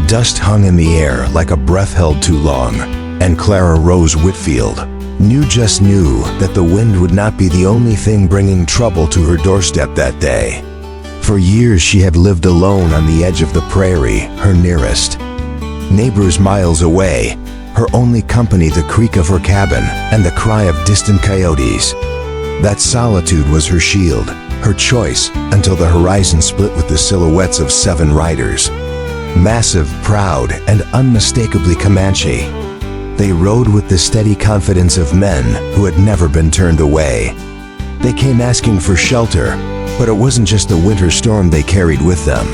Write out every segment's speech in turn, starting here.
Dust hung in the air like a breath held too long, and Clara Rose Whitfield knew that the wind would not be the only thing bringing trouble to her doorstep that day. For years she had lived alone on the edge of the prairie, her nearest neighbors miles away, her only company the creak of her cabin and the cry of distant coyotes. That solitude was her shield, her choice, until the horizon split with the silhouettes of 7 riders. Massive, proud, and unmistakably Comanche. They rode with the steady confidence of men who had never been turned away. They came asking for shelter, but it wasn't just the winter storm they carried with them.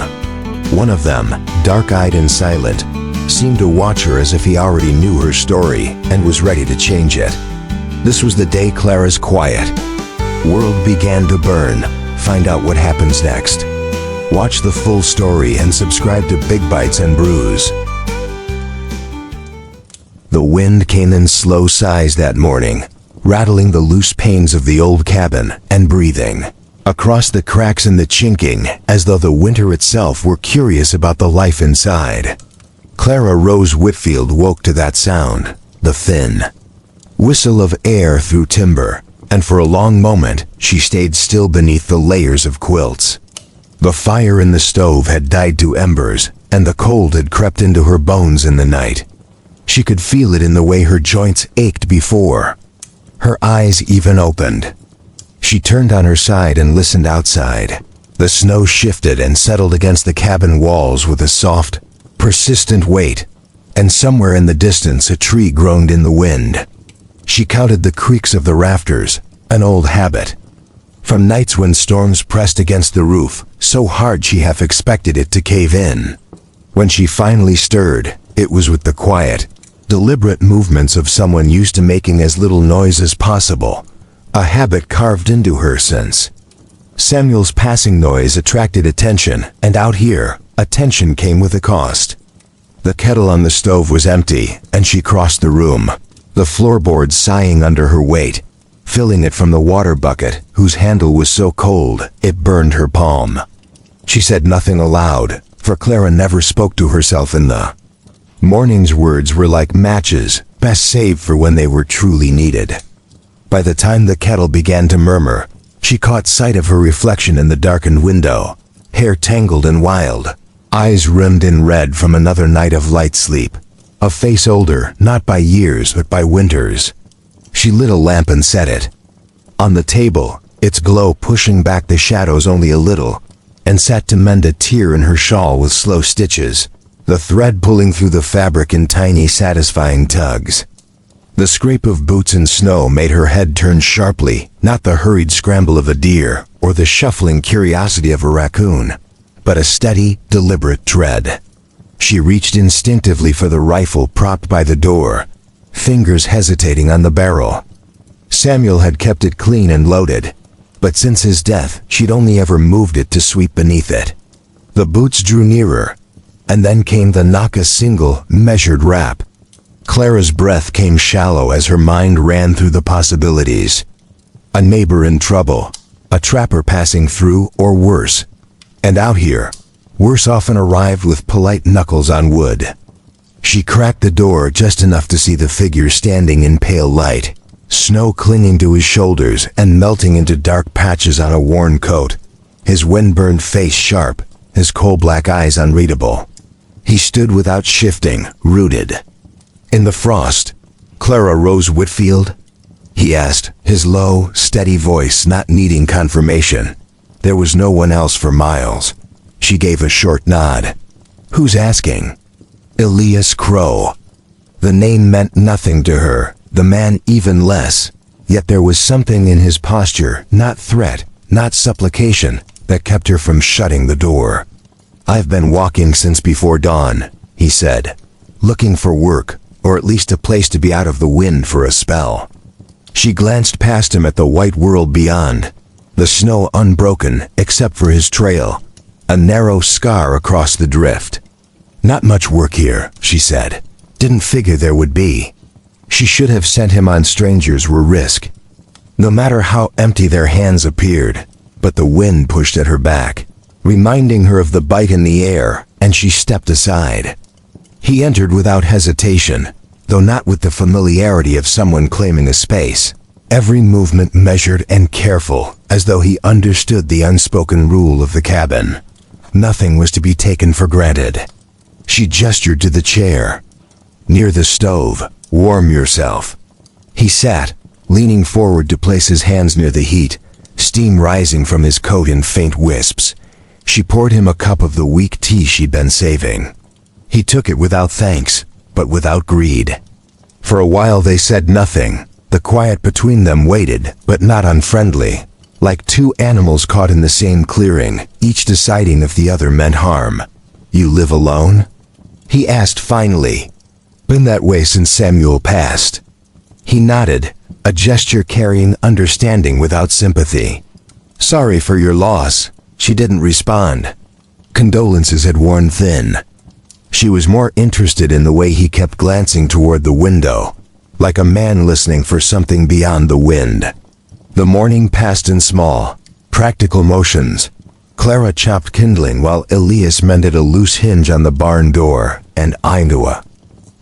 One of them, dark-eyed and silent, seemed to watch her as if he already knew her story and was ready to change it. This was the day Clara's quiet world began to burn. Find out what happens next. Watch the full story and subscribe to BigBites and Brews. The wind came in slow sighs that morning, rattling the loose panes of the old cabin and breathing across the cracks in the chinking as though the winter itself were curious about the life inside. Clara Rose Whitfield woke to that sound, the thin whistle of air through timber, and for a long moment she stayed still beneath the layers of quilts. The fire in the stove had died to embers, and the cold had crept into her bones in the night. She could feel it in the way her joints ached before her eyes even opened. She turned on her side and listened outside. The snow shifted and settled against the cabin walls with a soft, persistent weight, and somewhere in the distance a tree groaned in the wind. She counted the creaks of the rafters, an old habit from nights when storms pressed against the roof so hard she half expected it to cave in. When she finally stirred, it was with the quiet, deliberate movements of someone used to making as little noise as possible, a habit carved into her since Samuel's passing noise attracted attention, and out here, attention came with a cost. The kettle on the stove was empty, and she crossed the room, the floorboards sighing under her weight, filling it from the water bucket, whose handle was so cold it burned her palm. She said nothing aloud, for Clara never spoke to herself in the morning's. Words were like matches, best saved for when they were truly needed. By the time the kettle began to murmur, she caught sight of her reflection in the darkened window, hair tangled and wild, eyes rimmed in red from another night of light sleep, a face older not by years but by winters. She lit a lamp and set it on the table, its glow pushing back the shadows only a little, and sat to mend a tear in her shawl with slow stitches, the thread pulling through the fabric in tiny satisfying tugs. The scrape of boots in snow made her head turn sharply, not the hurried scramble of a deer or the shuffling curiosity of a raccoon, but a steady, deliberate tread. She reached instinctively for the rifle propped by the door, fingers hesitating on the barrel. Samuel had kept it clean and loaded, but since his death she'd only ever moved it to sweep beneath it. The boots drew nearer, and then came the knock, a single, measured rap. Clara's breath came shallow as her mind ran through the possibilities. A neighbor in trouble, a trapper passing through, or worse. And out here, worse often arrived with polite knuckles on wood. She cracked the door just enough to see the figure standing in pale light, snow clinging to his shoulders and melting into dark patches on a worn coat, his wind-burned face sharp, his coal-black eyes unreadable. He stood without shifting, rooted in the frost. "Clara Rose Whitfield?" he asked, his low, steady voice not needing confirmation. There was no one else for miles. She gave a short nod. "Who's asking?" Elias Crow. The name meant nothing to her, the man even less, yet there was something in his posture, not threat, not supplication, that kept her from shutting the door. "I've been walking since before dawn," he said, "looking for work, or at least a place to be out of the wind for a spell." She glanced past him at the white world beyond, the snow unbroken except for his trail, a narrow scar across the drift. "Not much work here," she said. "Didn't figure there would be." She should have sent him on. Strangers were risk, no matter how empty their hands appeared, but the wind pushed at her back, reminding her of the bite in the air, and she stepped aside. He entered without hesitation, though not with the familiarity of someone claiming a space. Every movement measured and careful, as though he understood the unspoken rule of the cabin. Nothing was to be taken for granted. She gestured to the chair. "Near the stove, warm yourself." He sat, leaning forward to place his hands near the heat, steam rising from his coat in faint wisps. She poured him a cup of the weak tea she'd been saving. He took it without thanks, but without greed. For a while they said nothing. The quiet between them waited, but not unfriendly, like two animals caught in the same clearing, each deciding if the other meant harm. "You live alone?" he asked finally. "Been that way since Samuel passed." He nodded, a gesture carrying understanding without sympathy. "Sorry for your loss." She didn't respond. Condolences had worn thin. She was more interested in the way he kept glancing toward the window, like a man listening for something beyond the wind. The morning passed in small, practical motions. Clara chopped kindling while Elias mended a loose hinge on the barn door, and Ainua.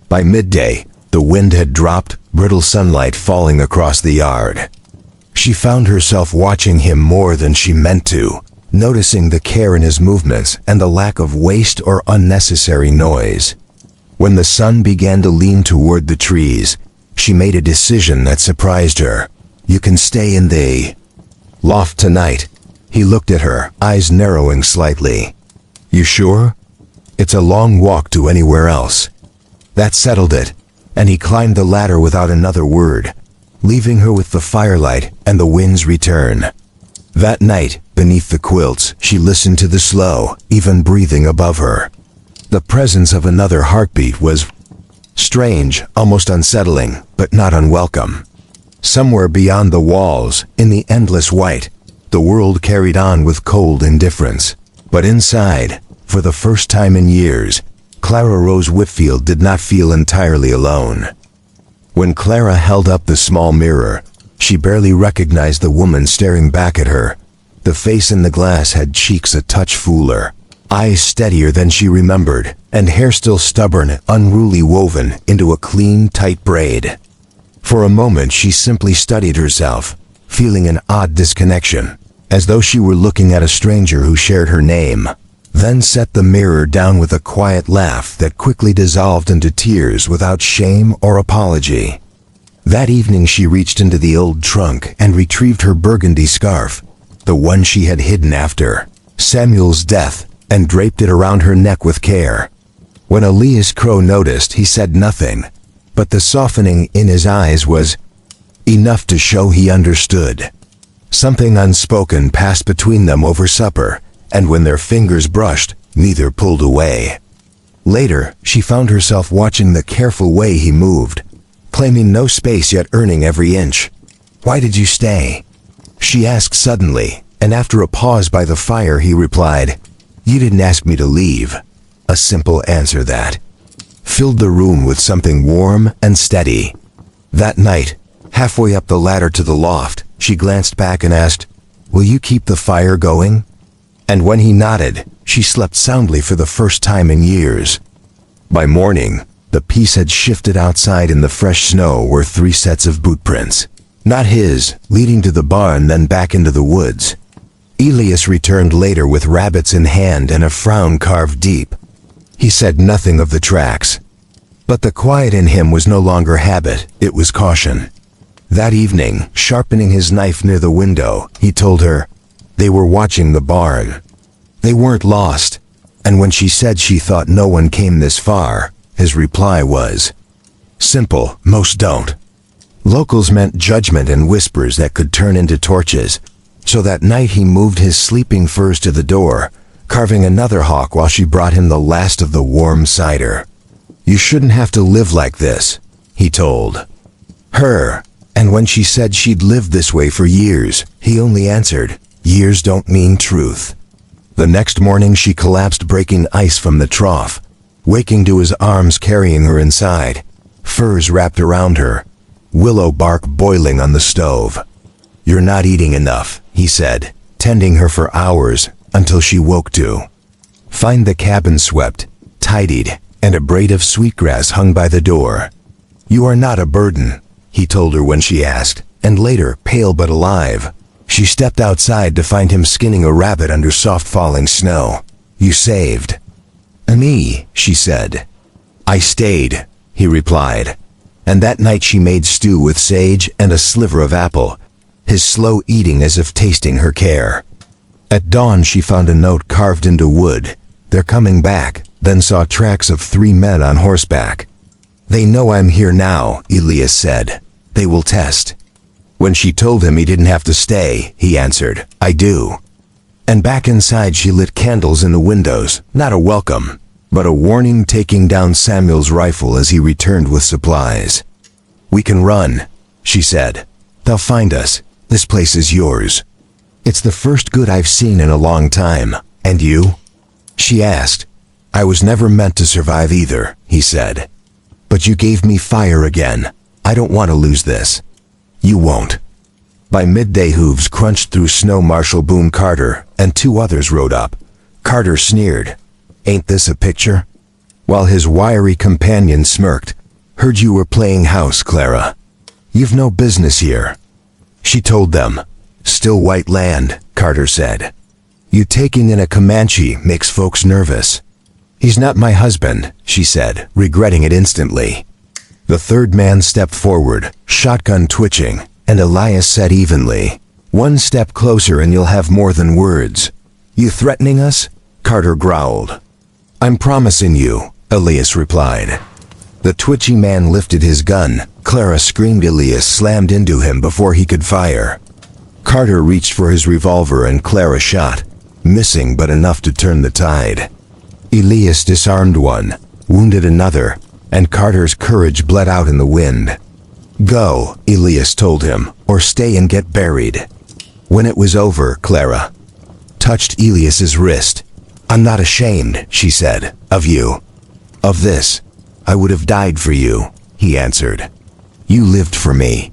By midday, the wind had dropped, brittle sunlight falling across the yard. She found herself watching him more than she meant to, noticing the care in his movements and the lack of waste or unnecessary noise. When the sun began to lean toward the trees, she made a decision that surprised her. "You can stay in the loft tonight." He looked at her, eyes narrowing slightly. "You sure? It's a long walk to anywhere else." That settled it, and he climbed the ladder without another word, leaving her with the firelight and the wind's return. That night, beneath the quilts, she listened to the slow, even breathing above her. The presence of another heartbeat was strange, almost unsettling, but not unwelcome. Somewhere beyond the walls, in the endless white, the world carried on with cold indifference. But inside, for the first time in years, Clara Rose Whitfield did not feel entirely alone. When Clara held up the small mirror, she barely recognized the woman staring back at her. The face in the glass had cheeks a touch fuller, eyes steadier than she remembered, and hair still stubborn, unruly, woven into a clean, tight braid. For a moment she simply studied herself, feeling an odd disconnection, as though she were looking at a stranger who shared her name, then set the mirror down with a quiet laugh that quickly dissolved into tears without shame or apology. That evening she reached into the old trunk and retrieved her burgundy scarf, the one she had hidden after Samuel's death, and draped it around her neck with care. When Elias Crow noticed, he said nothing, but the softening in his eyes was enough to show he understood. Something unspoken passed between them over supper, and when their fingers brushed, neither pulled away. Later, she found herself watching the careful way he moved, claiming no space yet earning every inch. "Why did you stay?" she asked suddenly, and after a pause by the fire he replied, "You didn't ask me to leave." A simple answer that filled the room with something warm and steady. That night, halfway up the ladder to the loft, she glanced back and asked, "Will you keep the fire going?" And when he nodded, she slept soundly for the first time in years. By morning, the peace had shifted. Outside in the fresh snow were 3 sets of boot prints. Not his, leading to the barn then back into the woods. Elias returned later with rabbits in hand and a frown carved deep. He said nothing of the tracks. But the quiet in him was no longer habit, it was caution. That evening, sharpening his knife near the window, he told her, they were watching the barn. They weren't lost, and when she said she thought no one came this far, his reply was simple: most don't. Locals meant judgment and whispers that could turn into torches, so that night he moved his sleeping furs to the door, carving another hawk while she brought him the last of the warm cider. "You shouldn't have to live like this," he told her, and when she said she'd lived this way for years, he only answered, "Years don't mean truth." The next morning she collapsed, breaking ice from the trough, waking to his arms carrying her inside, furs wrapped around her, willow bark boiling on the stove. "You're not eating enough," he said, tending her for hours until she woke to find the cabin swept, tidied, and a braid of sweetgrass hung by the door. "You are not a burden," he told her when she asked, and later, pale but alive, she stepped outside to find him skinning a rabbit under soft falling snow. "You saved me," she said. "I stayed," he replied. And that night she made stew with sage and a sliver of apple, his slow eating as if tasting her care. At dawn she found a note carved into wood. "They're coming back," then saw tracks of 3 men on horseback. "They know I'm here now," Elias said. "They will test." When she told him he didn't have to stay, he answered, "I do." And back inside she lit candles in the windows, not a welcome, but a warning, taking down Samuel's rifle as he returned with supplies. "We can run," she said. "They'll find us. This place is yours." "It's the first good I've seen in a long time. And you?" she asked. "I was never meant to survive either," he said. "But you gave me fire again. I don't want to lose this." "You won't." By midday hooves crunched through snow. Marshal Boone Carter and 2 others rode up. Carter sneered, "Ain't this a picture?" while his wiry companion smirked. "Heard you were playing house, Clara. You've no business here." She told them. "Still white land," Carter said. "You taking in a Comanche makes folks nervous." "He's not my husband," she said, regretting it instantly. The third man stepped forward, shotgun twitching, and Elias said evenly, "1 step closer and you'll have more than words." "You threatening us?" Carter growled. "I'm promising you," Elias replied. The twitchy man lifted his gun. Clara screamed. Elias slammed into him before he could fire. Carter reached for his revolver and Clara shot, missing but enough to turn the tide. Elias disarmed one, wounded another, and Carter's courage bled out in the wind. "Go," Elias told him, "or stay and get buried." When it was over, Clara touched Elias's wrist. "I'm not ashamed," she said, "of you. Of this. I would have died for you," he answered. "You lived for me."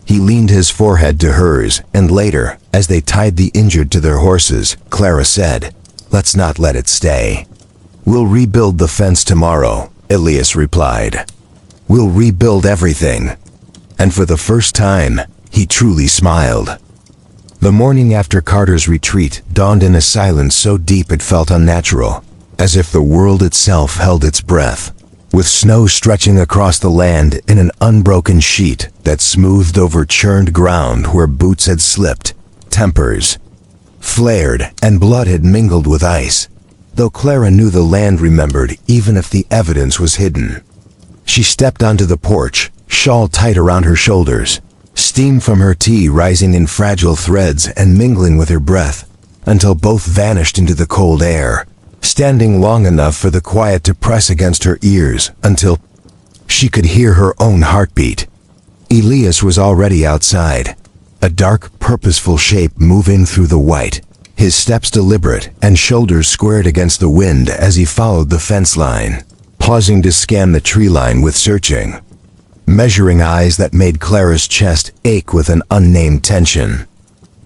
He leaned his forehead to hers, and later, as they tied the injured to their horses, Clara said, "Let's not let it stay." "We'll rebuild the fence tomorrow," Elias replied. "We'll rebuild everything." And for the first time, he truly smiled. The morning after Carter's retreat dawned in a silence so deep it felt unnatural, as if the world itself held its breath, with snow stretching across the land in an unbroken sheet that smoothed over churned ground where boots had slipped, tempers flared, and blood had mingled with ice, though Clara knew the land remembered even if the evidence was hidden. She stepped onto the porch, shawl tight around her shoulders, steam from her tea rising in fragile threads and mingling with her breath, until both vanished into the cold air, standing long enough for the quiet to press against her ears until she could hear her own heartbeat. Elias was already outside, a dark, purposeful shape moving through the white, his steps deliberate and shoulders squared against the wind as he followed the fence line, pausing to scan the tree line with searching, measuring eyes that made Clara's chest ache with an unnamed tension.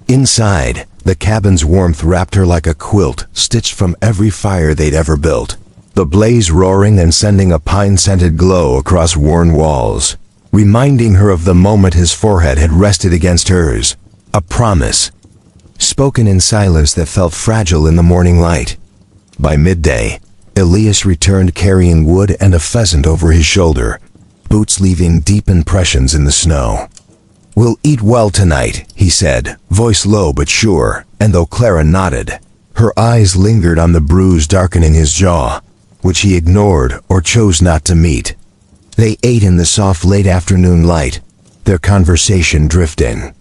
Inside, the cabin's warmth wrapped her like a quilt stitched from every fire they'd ever built, the blaze roaring and sending a pine-scented glow across worn walls, reminding her of the moment his forehead had rested against hers, a promise, spoken in silence that felt fragile in the morning light. By midday, Elias returned carrying wood and a pheasant over his shoulder, boots leaving deep impressions in the snow. "We'll eat well tonight," he said, voice low but sure, and though Clara nodded, her eyes lingered on the bruise darkening his jaw, which he ignored or chose not to meet. They ate in the soft late afternoon light, their conversation drifting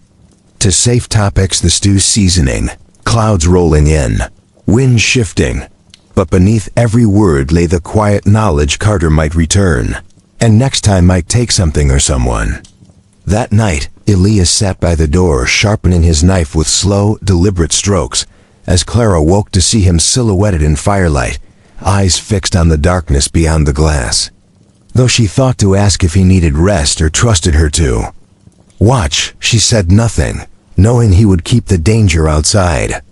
to safe topics, the stew's seasoning, clouds rolling in, wind shifting, but beneath every word lay the quiet knowledge Carter might return, and next time might take something or someone. That night, Elias sat by the door sharpening his knife with slow, deliberate strokes, as Clara woke to see him silhouetted in firelight, eyes fixed on the darkness beyond the glass. Though she thought to ask if he needed rest or trusted her to watch, she said nothing, knowing he would keep the danger outside.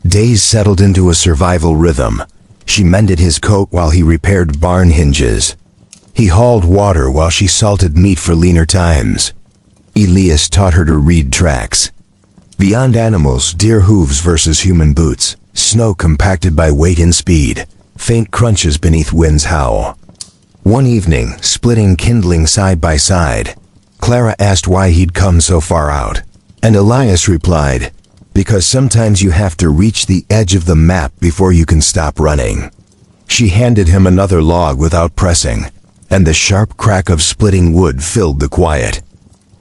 Days settled into a survival rhythm. She mended his coat while he repaired barn hinges. He hauled water while she salted meat for leaner times. Elias taught her to read tracks. Beyond animals, deer hooves versus human boots, snow compacted by weight and speed, faint crunches beneath wind's howl. One evening, splitting kindling side by side, Clara asked why he'd come so far out, and Elias replied, "Because sometimes you have to reach the edge of the map before you can stop running." She handed him another log without pressing, and the sharp crack of splitting wood filled the quiet.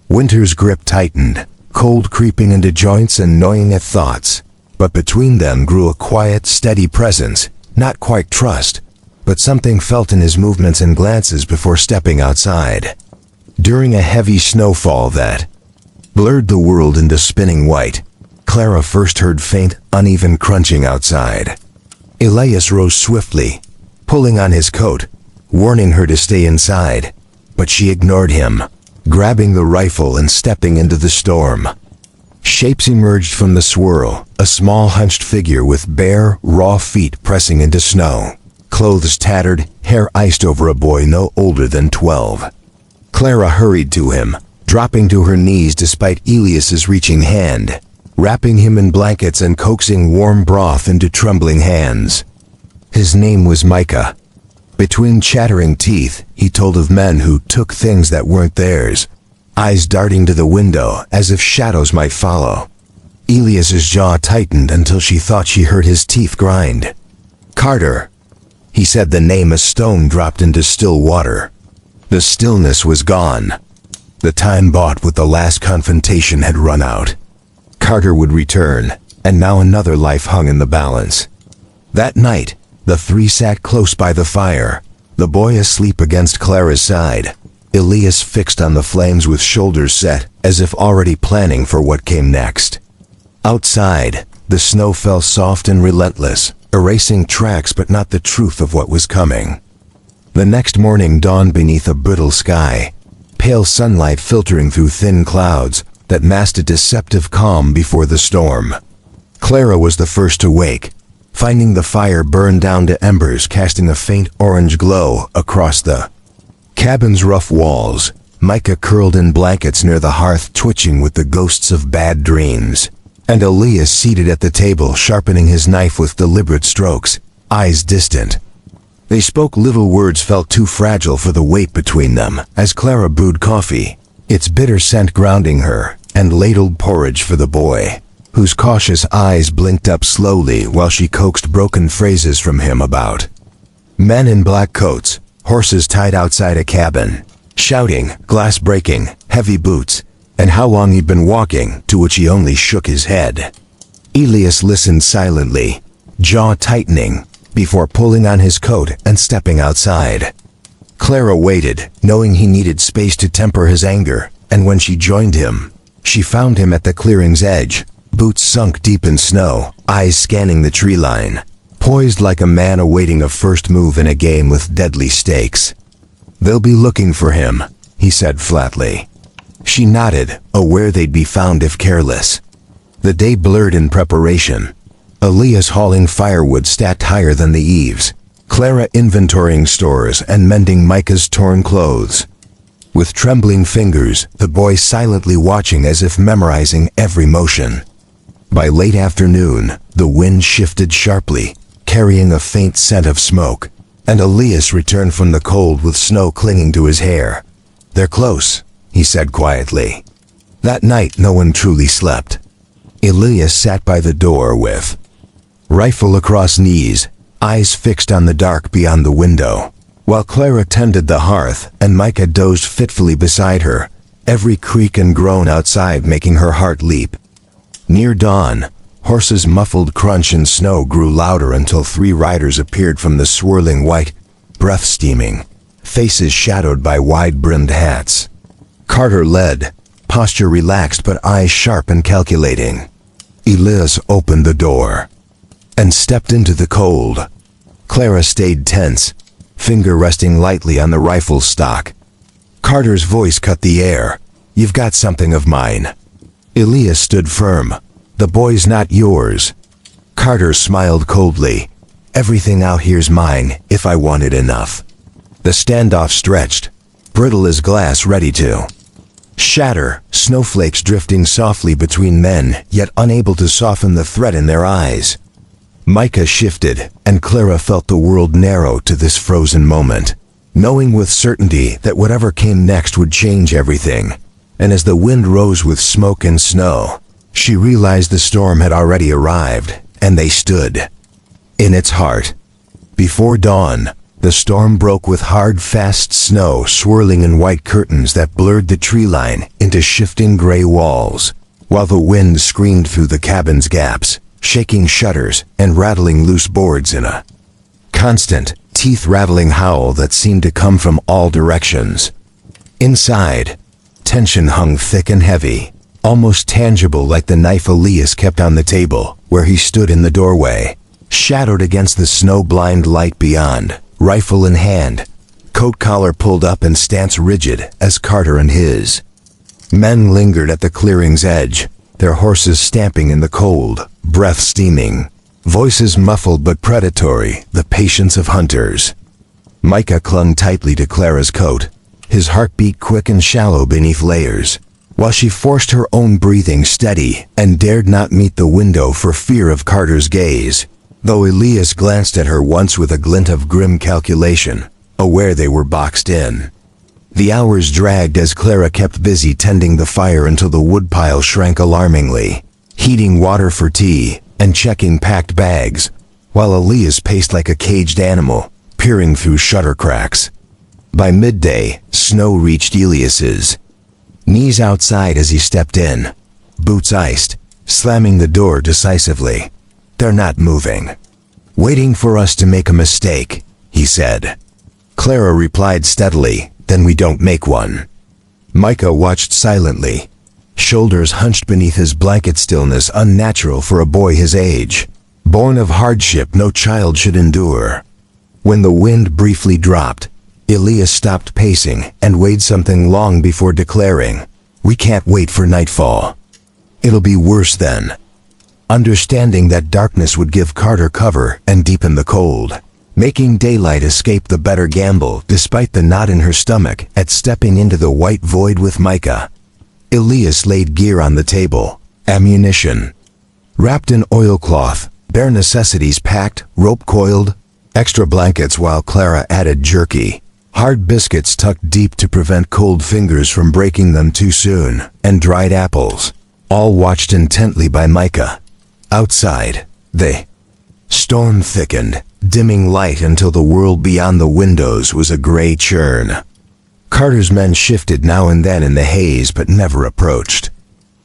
Winter's grip tightened, cold creeping into joints and gnawing at thoughts, but between them grew a quiet, steady presence, not quite trust, but something felt in his movements and glances before stepping outside. During a heavy snowfall that blurred the world into spinning white, Clara first heard faint, uneven crunching outside. Elias rose swiftly, pulling on his coat, warning her to stay inside, but she ignored him, grabbing the rifle and stepping into the storm. Shapes emerged from the swirl, a small hunched figure with bare, raw feet pressing into snow, clothes tattered, hair iced over a boy no older than 12. Clara hurried to him, dropping to her knees despite Elias's reaching hand, wrapping him in blankets and coaxing warm broth into trembling hands. His name was Micah. Between chattering teeth, he told of men who took things that weren't theirs, eyes darting to the window as if shadows might follow. Elias's jaw tightened until she thought she heard his teeth grind. "Carter," he said, the name a stone dropped into still water. The stillness was gone. The time bought with the last confrontation had run out. Carter would return, and now another life hung in the balance. That night, the three sat close by the fire, the boy asleep against Clara's side, Elias fixed on the flames with shoulders set, as if already planning for what came next. Outside, the snow fell soft and relentless, erasing tracks but not the truth of what was coming. The next morning dawned beneath a brittle sky, pale sunlight filtering through thin clouds that masked a deceptive calm before the storm. Clara was the first to wake, finding the fire burned down to embers, casting a faint orange glow across the cabin's rough walls. Micah curled in blankets near the hearth, twitching with the ghosts of bad dreams, and Elias seated at the table, sharpening his knife with deliberate strokes, eyes distant. They spoke little, words felt too fragile for the weight between them, as Clara brewed coffee, its bitter scent grounding her, and ladled porridge for the boy, whose cautious eyes blinked up slowly while she coaxed broken phrases from him about men in black coats, horses tied outside a cabin, shouting, glass breaking, heavy boots, and how long he'd been walking, to which he only shook his head. Elias listened silently, jaw tightening, before pulling on his coat and stepping outside. Clara waited, knowing he needed space to temper his anger, and when she joined him, she found him at the clearing's edge, boots sunk deep in snow, eyes scanning the tree line, poised like a man awaiting a first move in a game with deadly stakes. "They'll be looking for him," he said flatly. She nodded, aware they'd be found if careless. The day blurred in preparation. Elias hauling firewood stacked higher than the eaves, Clara inventorying stores and mending Micah's torn clothes. With trembling fingers, the boy silently watching as if memorizing every motion. By late afternoon, the wind shifted sharply, carrying a faint scent of smoke, and Elias returned from the cold with snow clinging to his hair. "They're close," he said quietly. That night no one truly slept. Elias sat by the door with rifle across knees, eyes fixed on the dark beyond the window, while Clara tended the hearth and Micah dozed fitfully beside her, every creak and groan outside making her heart leap. Near dawn, horses' muffled crunch in snow grew louder until 3 riders appeared from the swirling white, breath steaming, faces shadowed by wide-brimmed hats. Carter led, posture relaxed but eyes sharp and calculating. Elias opened the door and stepped into the cold. Clara stayed tense, finger resting lightly on the rifle stock. Carter's voice cut the air. "You've got something of mine." Elias stood firm. "The boy's not yours." Carter smiled coldly. Everything out here's mine, if I want it enough. The standoff stretched, brittle as glass ready to shatter, snowflakes drifting softly between men, yet unable to soften the threat in their eyes. Micah shifted, and Clara felt the world narrow to this frozen moment, knowing with certainty that whatever came next would change everything. And as the wind rose with smoke and snow, she realized the storm had already arrived, and they stood in its heart. Before dawn, the storm broke with hard, fast snow swirling in white curtains that blurred the tree line into shifting gray walls, while the wind screamed through the cabin's gaps, shaking shutters and rattling loose boards in a constant, teeth-rattling howl that seemed to come from all directions. Inside, tension hung thick and heavy, almost tangible like the knife Elias kept on the table, where he stood in the doorway, shadowed against the snow-blind light beyond, rifle in hand, coat collar pulled up and stance rigid as Carter and his men lingered at the clearing's edge, their horses stamping in the cold, breath steaming, voices muffled but predatory, the patience of hunters. Micah clung tightly to Clara's coat, his heartbeat quick and shallow beneath layers, while she forced her own breathing steady and dared not meet the window for fear of Carter's gaze, though Elias glanced at her once with a glint of grim calculation, aware they were boxed in. The hours dragged as Clara kept busy tending the fire until the woodpile shrank alarmingly, heating water for tea and checking packed bags, while Elias paced like a caged animal, peering through shutter cracks. By midday, snow reached Elias's knees outside as he stepped in, boots iced, slamming the door decisively. "They're not moving. Waiting for us to make a mistake," he said. Clara replied steadily, "Then we don't make one." Micah watched silently, shoulders hunched beneath his blanket, stillness unnatural for a boy his age, born of hardship no child should endure. When the wind briefly dropped, Elias stopped pacing and weighed something long before declaring, "We can't wait for nightfall. It'll be worse then." Understanding that darkness would give Carter cover and deepen the cold, making daylight escape the better gamble despite the knot in her stomach at stepping into the white void with Micah. Elias laid gear on the table, ammunition wrapped in oilcloth, bare necessities packed, rope coiled, extra blankets, while Clara added jerky, hard biscuits tucked deep to prevent cold fingers from breaking them too soon, and dried apples, all watched intently by Micah. Outside, the storm thickened, dimming light until the world beyond the windows was a gray churn. Carter's men shifted now and then in the haze but never approached.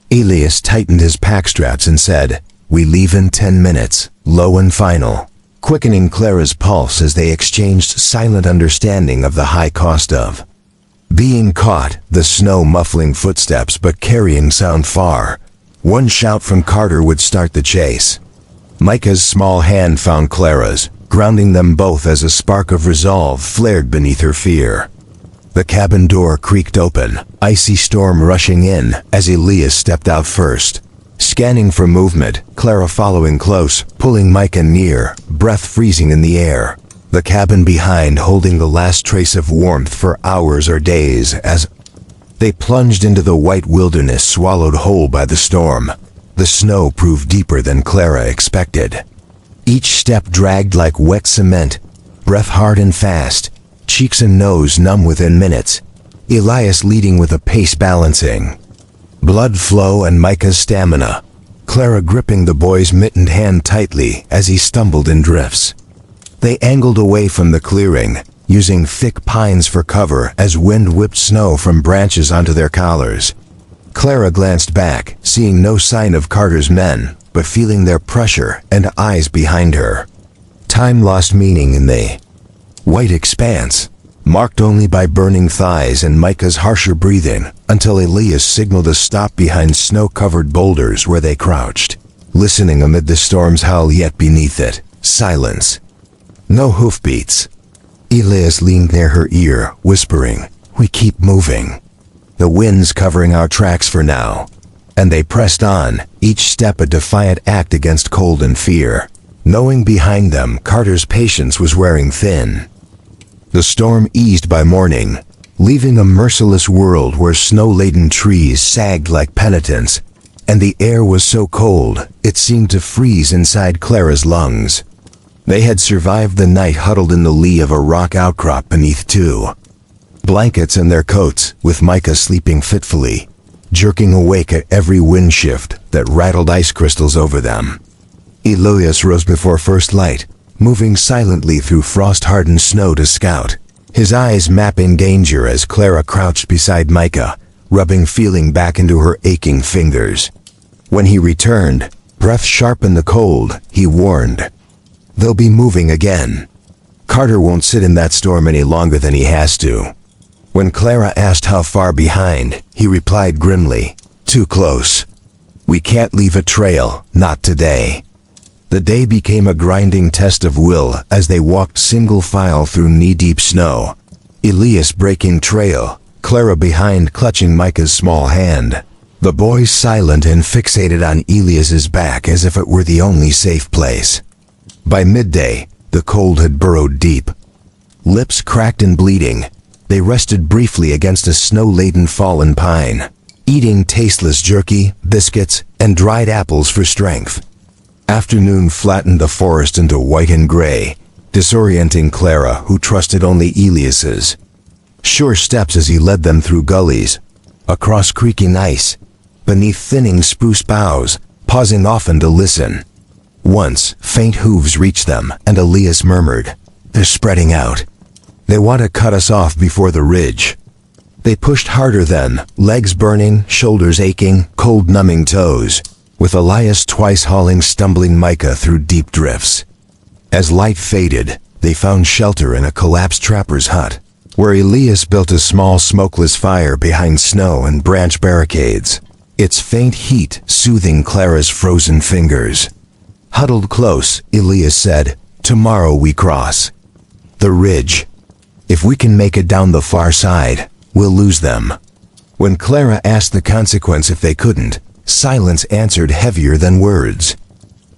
Elias tightened his pack straps and said, "We leave in 10 minutes, low and final," quickening Clara's pulse as they exchanged silent understanding of the high cost of being caught, the snow muffling footsteps but carrying sound far. One shout from Carter would start the chase. Micah's small hand found Clara's, grounding them both as a spark of resolve flared beneath her fear. The cabin door creaked open, icy storm rushing in as Elias stepped out first. Scanning for movement, Clara following close, pulling Micah near, breath freezing in the air. The cabin behind holding the last trace of warmth for hours or days as they plunged into the white wilderness swallowed whole by the storm. The snow proved deeper than Clara expected. Each step dragged like wet cement, breath hard and fast, cheeks and nose numb within minutes. Elias leading with a pace balancing blood flow and Micah's stamina. Clara gripping the boy's mittened hand tightly as he stumbled in drifts. They angled away from the clearing, using thick pines for cover as wind whipped snow from branches onto their collars. Clara glanced back, seeing no sign of Carter's men, but feeling their pressure and eyes behind her. Time lost meaning in the white expanse, marked only by burning thighs and Micah's harsher breathing, until Elias signaled a stop behind snow-covered boulders where they crouched, listening amid the storm's howl, yet beneath it, silence. No hoofbeats. Elias leaned near her ear, whispering, "We keep moving. The wind's covering our tracks for now." And they pressed on, each step a defiant act against cold and fear. knowing behind them Carter's patience was wearing thin. The storm eased by morning, leaving a merciless world where snow-laden trees sagged like penitents, and the air was so cold it seemed to freeze inside Clara's lungs. They had survived the night huddled in the lee of a rock outcrop beneath two blankets and their coats, with Micah sleeping fitfully, jerking awake at every wind shift that rattled ice crystals over them. Elias rose before first light, moving silently through frost-hardened snow to scout, his eyes mapping danger as Clara crouched beside Micah, rubbing feeling back into her aching fingers. When he returned, breath sharp in the cold, he warned, "They'll be moving again. Carter won't sit in that storm any longer than he has to." When Clara asked how far behind, he replied grimly, "Too close. We can't leave a trail, not today." The day became a grinding test of will as they walked single file through knee-deep snow, Elias breaking trail, Clara behind clutching Micah's small hand. The boys silent and fixated on Elias's back as if it were the only safe place. By midday, the cold had burrowed deep. Lips cracked and bleeding, they rested briefly against a snow-laden fallen pine, eating tasteless jerky, biscuits, and dried apples for strength. Afternoon flattened the forest into white and gray, disorienting Clara, who trusted only Elias's sure steps as he led them through gullies, across creaking ice, beneath thinning spruce boughs, pausing often to listen. Once, faint hooves reached them, and Elias murmured, "They're spreading out. They want to cut us off before the ridge." They pushed harder then, legs burning, shoulders aching, cold numbing toes, with Elias twice hauling stumbling Micah through deep drifts. As light faded, they found shelter in a collapsed trapper's hut, where Elias built a small smokeless fire behind snow and branch barricades, its faint heat soothing Clara's frozen fingers. Huddled close, Elias said, "Tomorrow we cross the ridge. If we can make it down the far side, we'll lose them." When Clara asked the consequence if they couldn't, silence answered heavier than words.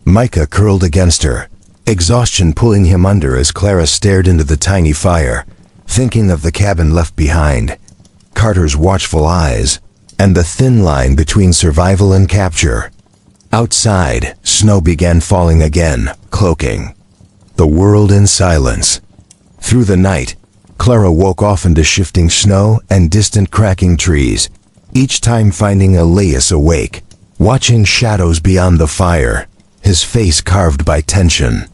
Micah curled against her, exhaustion pulling him under as Clara stared into the tiny fire, thinking of the cabin left behind, Carter's watchful eyes, and the thin line between survival and capture. Outside, snow began falling again, cloaking the world in silence. Through the night, Clara woke often to shifting snow and distant cracking trees, each time finding Elias awake, watching shadows beyond the fire, his face carved by tension.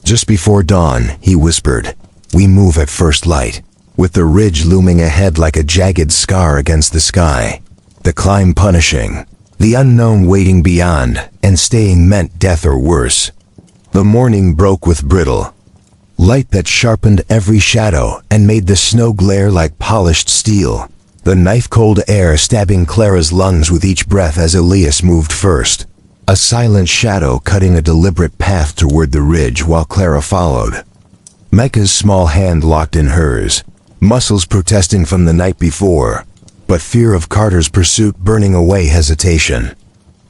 Just before dawn, he whispered, "We move at first light," with the ridge looming ahead like a jagged scar against the sky, the climb punishing, the unknown waiting beyond, and staying meant death or worse. The morning broke with brittle light that sharpened every shadow and made the snow glare like polished steel, the knife-cold air stabbing Clara's lungs with each breath as Elias moved first, a silent shadow cutting a deliberate path toward the ridge while Clara followed. Micah's small hand locked in hers, muscles protesting from the night before, but fear of Carter's pursuit burning away hesitation.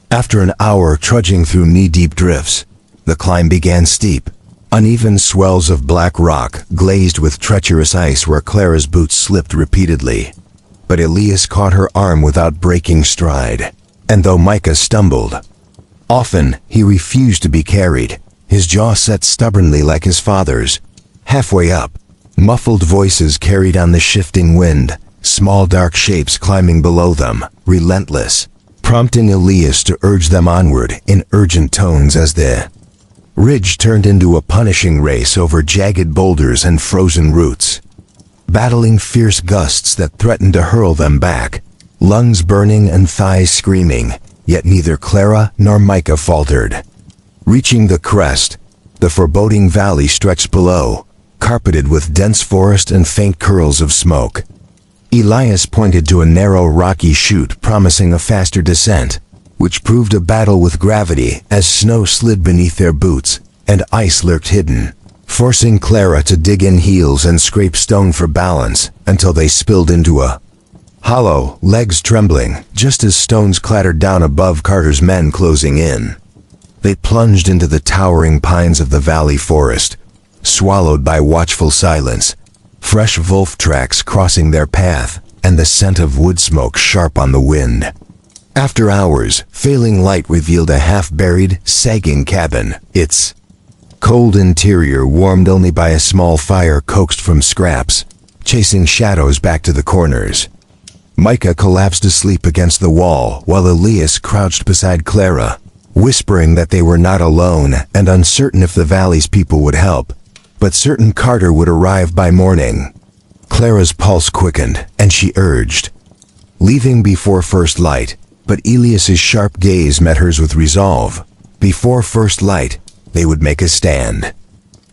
After an hour trudging through knee-deep drifts, the climb began steep, uneven swells of black rock glazed with treacherous ice where Clara's boots slipped repeatedly. But Elias caught her arm without breaking stride, and though Micah stumbled, often he refused to be carried, his jaw set stubbornly like his father's. Halfway up, muffled voices carried on the shifting wind, small dark shapes climbing below them, relentless, prompting Elias to urge them onward in urgent tones as the ridge turned into a punishing race over jagged boulders and frozen roots, battling fierce gusts that threatened to hurl them back, lungs burning and thighs screaming, yet neither Clara nor Micah faltered. Reaching the crest, the foreboding valley stretched below, carpeted with dense forest and faint curls of smoke. Elias pointed to a narrow rocky chute promising a faster descent, which proved a battle with gravity as snow slid beneath their boots and ice lurked hidden, forcing Clara to dig in heels and scrape stone for balance until they spilled into a hollow, legs trembling just as stones clattered down above Carter's men closing in. They plunged into the towering pines of the valley forest, swallowed by watchful silence, fresh wolf tracks crossing their path, and the scent of wood smoke sharp on the wind. After hours, failing light revealed a half-buried, sagging cabin, its cold interior warmed only by a small fire coaxed from scraps, chasing shadows back to the corners. Micah collapsed asleep against the wall while Elias crouched beside Clara, whispering that they were not alone and uncertain if the valley's people would help, but certain Carter would arrive by morning. Clara's pulse quickened, and she urged, leaving before first light, but Elias's sharp gaze met hers with resolve. Before first light, they would make a stand.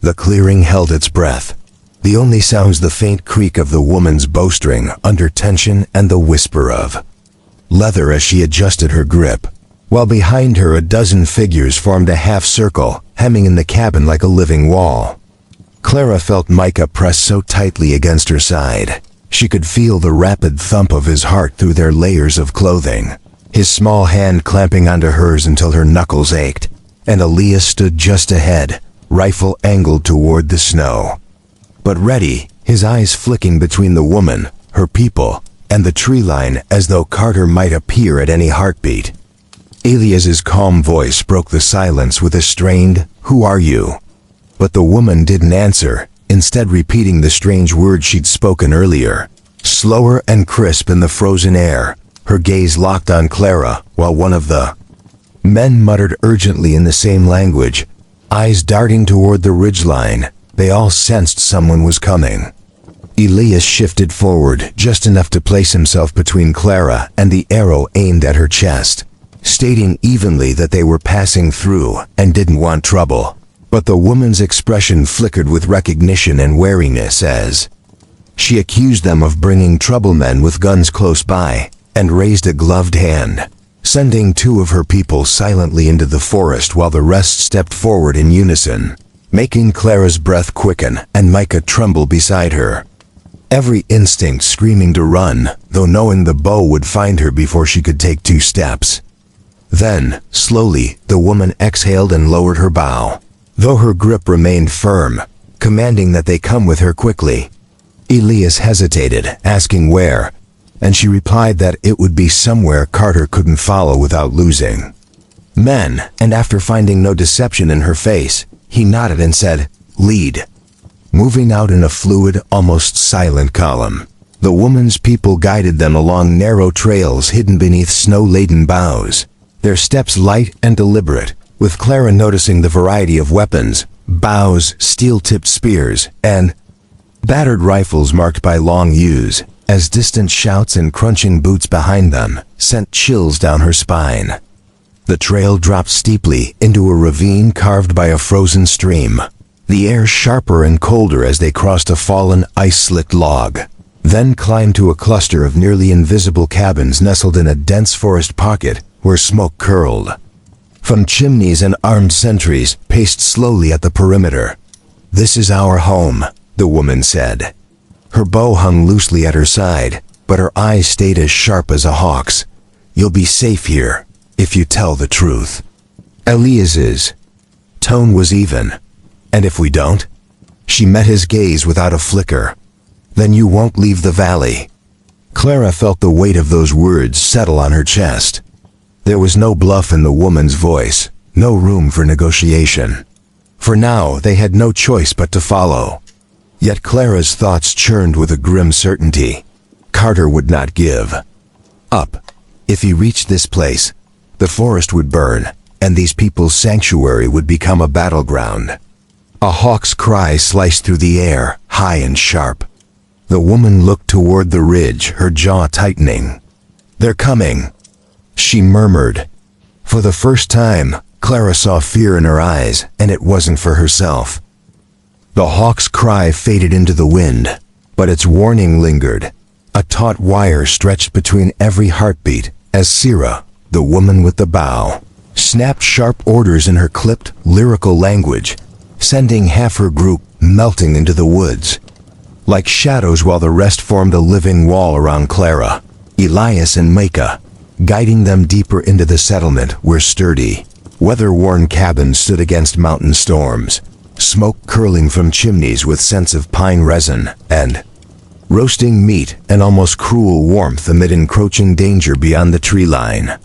The clearing held its breath. The only sounds the faint creak of the woman's bowstring under tension and the whisper of leather as she adjusted her grip, while behind her a dozen figures formed a half-circle, hemming in the cabin like a living wall. Clara felt Micah press so tightly against her side. She could feel the rapid thump of his heart through their layers of clothing, his small hand clamping onto hers until her knuckles ached, and Elias stood just ahead, rifle angled toward the snow. But ready, his eyes flicking between the woman, her people, and the tree line as though Carter might appear at any heartbeat. Elias's calm voice broke the silence with a strained, "Who are you?" But the woman didn't answer, instead repeating the strange words she'd spoken earlier. Slower and crisp in the frozen air, her gaze locked on Clara, while one of the men muttered urgently in the same language, eyes darting toward the ridgeline. They all sensed someone was coming. Elias shifted forward just enough to place himself between Clara and the arrow aimed at her chest, stating evenly that they were passing through and didn't want trouble. But the woman's expression flickered with recognition and wariness as she accused them of bringing troublemen with guns close by, and raised a gloved hand, sending two of her people silently into the forest while the rest stepped forward in unison, making Clara's breath quicken and Micah tremble beside her. Every instinct screaming to run, though knowing the bow would find her before she could take 2 steps. Then, slowly, the woman exhaled and lowered her bow, though her grip remained firm, commanding that they come with her quickly. Elias hesitated, asking where, and she replied that it would be somewhere Carter couldn't follow without losing men, and after finding no deception in her face, he nodded and said, "Lead." Moving out in a fluid, almost silent column, the woman's people guided them along narrow trails hidden beneath snow-laden boughs, their steps light and deliberate, with Clara noticing the variety of weapons, bows, steel-tipped spears, and battered rifles marked by long yews, as distant shouts and crunching boots behind them sent chills down her spine. The trail dropped steeply into a ravine carved by a frozen stream, the air sharper and colder as they crossed a fallen, ice-slicked log, then climbed to a cluster of nearly invisible cabins nestled in a dense forest pocket where smoke curled from chimneys and armed sentries paced slowly at the perimeter. "This is our home," the woman said. Her bow hung loosely at her side, but her eyes stayed as sharp as a hawk's. "You'll be safe here, if you tell the truth." Elias's tone was even. "And if we don't?" She met his gaze without a flicker. "Then you won't leave the valley." Clara felt the weight of those words settle on her chest. There was no bluff in the woman's voice, no room for negotiation. For now, they had no choice but to follow. Yet Clara's thoughts churned with a grim certainty. Carter would not give up. If he reached this place, the forest would burn, and these people's sanctuary would become a battleground. A hawk's cry sliced through the air, high and sharp. The woman looked toward the ridge, her jaw tightening. "They're coming," she murmured. For the first time, Clara saw fear in her eyes, and it wasn't for herself. The hawk's cry faded into the wind, but its warning lingered. A taut wire stretched between every heartbeat as Syrah, the woman with the bow, snapped sharp orders in her clipped, lyrical language, sending half her group melting into the woods. Like shadows while the rest formed a living wall around Clara, Elias and Micah, guiding them deeper into the settlement where sturdy, Weather-worn cabins stood against mountain storms, smoke curling from chimneys with scents of pine resin, and roasting meat and almost cruel warmth amid encroaching danger beyond the tree line.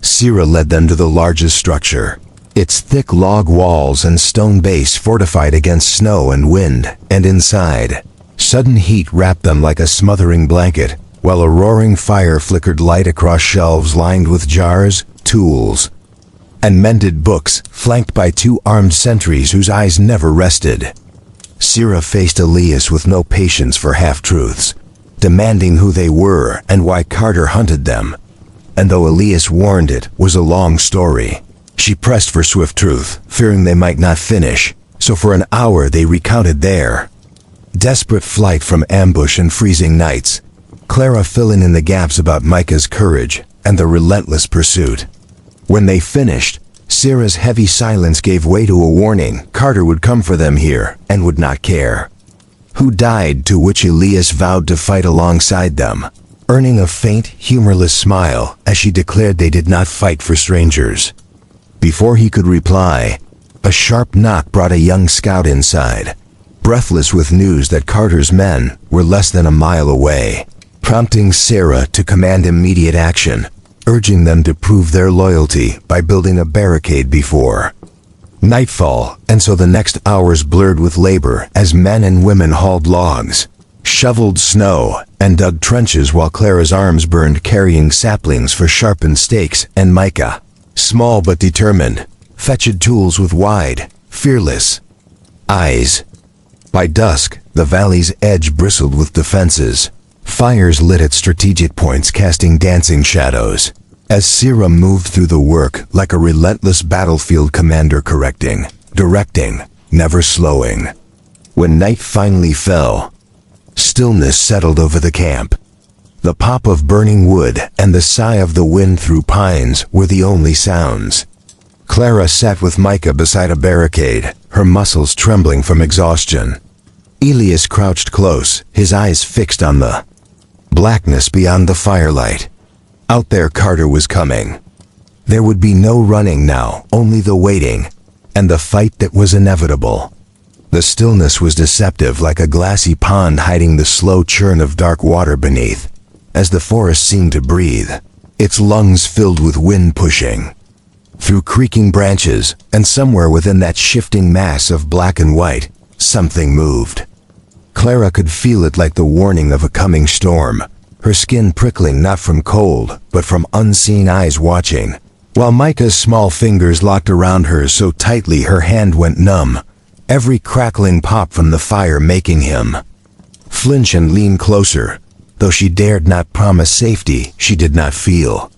Sira led them to the largest structure, its thick log walls and stone base fortified against snow and wind, and inside, sudden heat wrapped them like a smothering blanket, while a roaring fire flickered light across shelves lined with jars, tools, and mended books, flanked by two armed sentries whose eyes never rested. Sira faced Elias with no patience for half-truths, demanding who they were and why Carter hunted them. And though Elias warned it was a long story, she pressed for swift truth, fearing they might not finish, so for an hour they recounted their desperate flight from ambush and freezing nights, Clara filling in the gaps about Micah's courage and the relentless pursuit. When they finished, Sira's heavy silence gave way to a warning Carter would come for them here and would not care. Who died, to which Elias vowed to fight alongside them, earning a faint, humorless smile as she declared they did not fight for strangers. Before he could reply, a sharp knock brought a young scout inside, breathless with news that Carter's men were less than a mile away, prompting Sira to command immediate action, urging them to prove their loyalty by building a barricade before nightfall. And so the next hours blurred with labor as men and women hauled logs, shoveled snow, and dug trenches while Clara's arms burned carrying saplings for sharpened stakes, and Micah, small but determined, fetched tools with wide, fearless eyes. By dusk, the valley's edge bristled with defenses. Fires lit at strategic points, casting dancing shadows, as Sira moved through the work like a relentless battlefield commander, directing, never slowing. When night finally fell, stillness settled over the camp. The pop of burning wood and the sigh of the wind through pines were the only sounds. Clara sat with Micah beside a barricade, her muscles trembling from exhaustion. Elias crouched close, his eyes fixed on the blackness beyond the firelight. Out there Carter was coming. There would be no running now, only the waiting, and the fight that was inevitable. The stillness was deceptive, like a glassy pond hiding the slow churn of dark water beneath, as the forest seemed to breathe, its lungs filled with wind pushing through creaking branches, and somewhere within that shifting mass of black and white, something moved. Clara could feel it, like the warning of a coming storm, her skin prickling not from cold, but from unseen eyes watching, while Micah's small fingers locked around hers so tightly her hand went numb, every crackling pop from the fire making him flinch and lean closer, though she dared not promise safety she did not feel.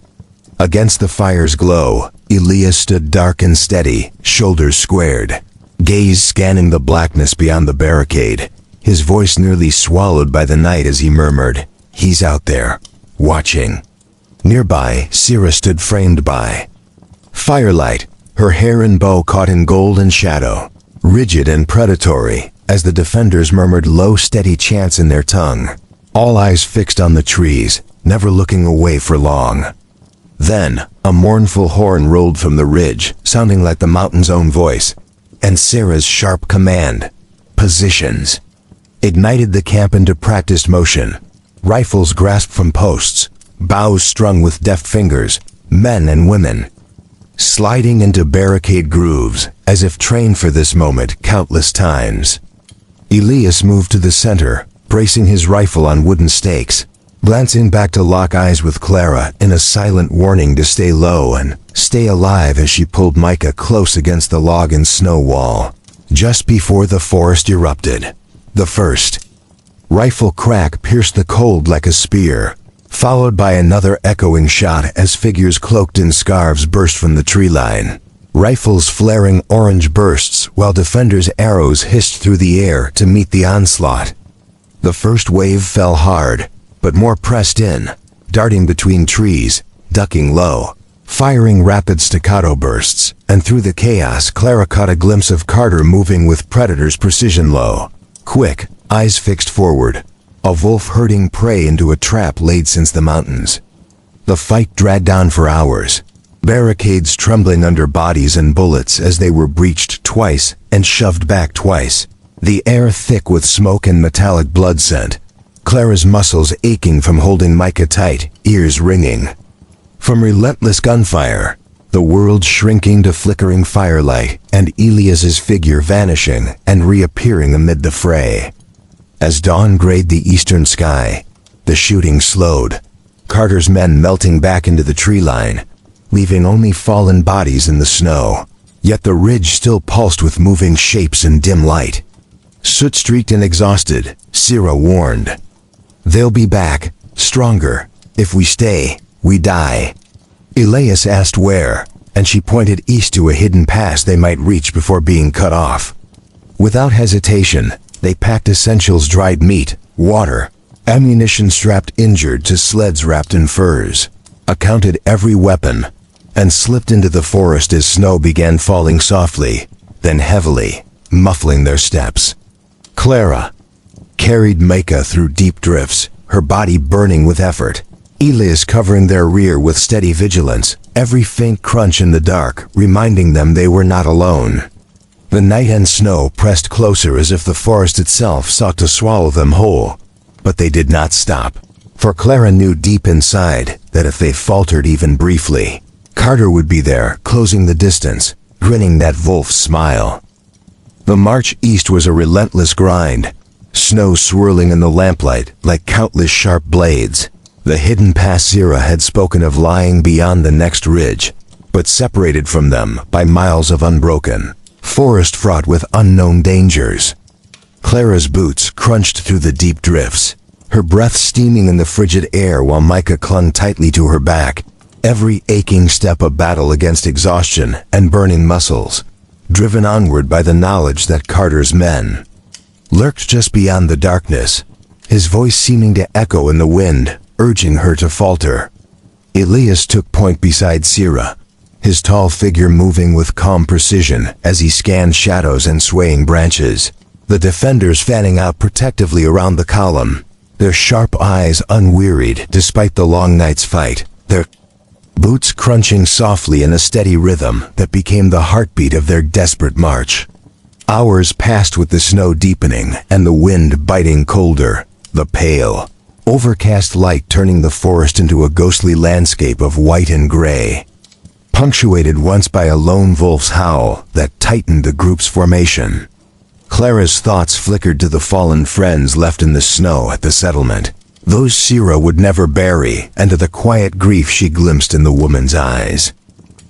Against the fire's glow, Elias stood dark and steady, shoulders squared, gaze scanning the blackness beyond the barricade, his voice nearly swallowed by the night as he murmured, "He's out there, watching." Nearby, Sira stood framed by firelight, her hair and bow caught in gold and shadow, rigid and predatory, as the defenders murmured low, steady chants in their tongue, all eyes fixed on the trees, never looking away for long. Then, a mournful horn rolled from the ridge, sounding like the mountain's own voice, and Sira's sharp command, "Positions," ignited the camp into practiced motion. Rifles grasped from posts, bows strung with deft fingers, men and women sliding into barricade grooves, as if trained for this moment countless times. Elias moved to the center, bracing his rifle on wooden stakes, glancing back to lock eyes with Clara in a silent warning to stay low and stay alive as she pulled Micah close against the log and snow wall. Just before the forest erupted, the first rifle crack pierced the cold like a spear, followed by another echoing shot as figures cloaked in scarves burst from the tree line, rifles flaring orange bursts while defenders' arrows hissed through the air to meet the onslaught. The first wave fell hard, but more pressed in, darting between trees, ducking low, firing rapid staccato bursts, and through the chaos Clara caught a glimpse of Carter moving with Predator's precision low, quick, eyes fixed forward, a wolf herding prey into a trap laid since the mountains. The fight dragged on for hours, barricades trembling under bodies and bullets as they were breached twice and shoved back twice, the air thick with smoke and metallic blood scent. Clara's muscles aching from holding Micah tight, ears ringing. From relentless gunfire, the world shrinking to flickering firelight, and Elias's figure vanishing and reappearing amid the fray. As dawn grayed the eastern sky, the shooting slowed, Carter's men melting back into the tree line, leaving only fallen bodies in the snow. Yet the ridge still pulsed with moving shapes and dim light. Soot-streaked and exhausted, Sierra warned. "They'll be back, stronger. If we stay, we die." Elias asked where, and she pointed east to a hidden pass they might reach before being cut off. Without hesitation, they packed essentials: dried meat, water, ammunition strapped injured to sleds wrapped in furs, accounted every weapon, and slipped into the forest as snow began falling softly, then heavily, muffling their steps. Clara carried Micah through deep drifts, her body burning with effort. Elias covering their rear with steady vigilance, every faint crunch in the dark reminding them they were not alone. The night and snow pressed closer as if the forest itself sought to swallow them whole. But they did not stop, for Clara knew deep inside that if they faltered even briefly, Carter would be there, closing the distance, grinning that wolf smile. The march east was a relentless grind, snow swirling in the lamplight like countless sharp blades. The hidden pass Sierra had spoken of lying beyond the next ridge, but separated from them by miles of unbroken forest fraught with unknown dangers. Clara's boots crunched through the deep drifts, her breath steaming in the frigid air while Micah clung tightly to her back, every aching step a battle against exhaustion and burning muscles, driven onward by the knowledge that Carter's men lurked just beyond the darkness, his voice seeming to echo in the wind, urging her to falter. Elias took point beside Sierra, his tall figure moving with calm precision as he scanned shadows and swaying branches, the defenders fanning out protectively around the column, their sharp eyes unwearied despite the long night's fight, their boots crunching softly in a steady rhythm that became the heartbeat of their desperate march. Hours passed with the snow deepening and the wind biting colder, the pale, overcast light turning the forest into a ghostly landscape of white and gray, punctuated once by a lone wolf's howl that tightened the group's formation. Clara's thoughts flickered to the fallen friends left in the snow at the settlement, those Sierra would never bury, and to the quiet grief she glimpsed in the woman's eyes.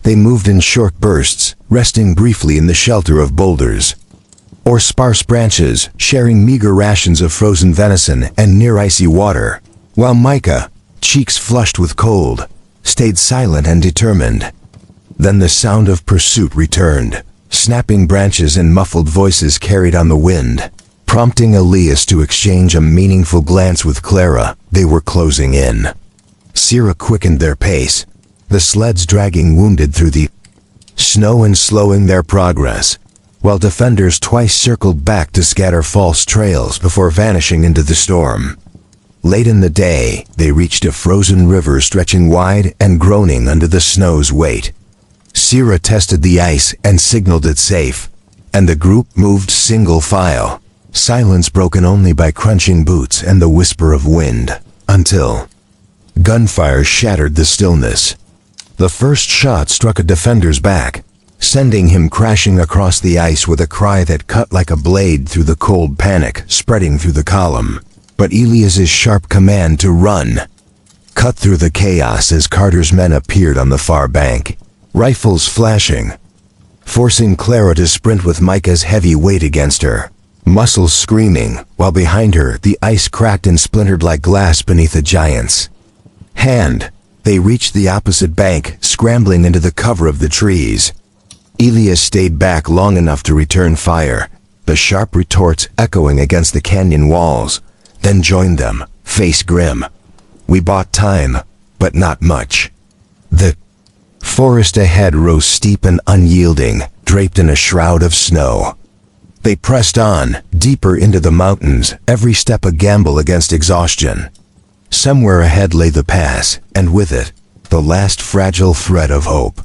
They moved in short bursts, resting briefly in the shelter of boulders or sparse branches, sharing meager rations of frozen venison and near-icy water, while Micah, cheeks flushed with cold, stayed silent and determined. Then the sound of pursuit returned, snapping branches and muffled voices carried on the wind, prompting Elias to exchange a meaningful glance with Clara. They were closing in. Sierra quickened their pace, the sleds dragging wounded through the snow and slowing their progress, while defenders twice circled back to scatter false trails before vanishing into the storm. Late in the day, they reached a frozen river stretching wide and groaning under the snow's weight. Sierra tested the ice and signaled it safe, and the group moved single file, silence broken only by crunching boots and the whisper of wind, until gunfire shattered the stillness. The first shot struck a defender's back, sending him crashing across the ice with a cry that cut like a blade through the cold panic spreading through the column. But Elias's sharp command to run cut through the chaos as Carter's men appeared on the far bank, rifles flashing, forcing Clara to sprint with Micah's heavy weight against her, muscles screaming, while behind her the ice cracked and splintered like glass beneath a giant's hand. They reached the opposite bank, scrambling into the cover of the trees. Elias stayed back long enough to return fire, the sharp retorts echoing against the canyon walls, then joined them, face grim. We bought time, but not much. The forest ahead rose steep and unyielding, draped in a shroud of snow. They pressed on, deeper into the mountains, every step a gamble against exhaustion. Somewhere ahead lay the pass, and with it, the last fragile thread of hope.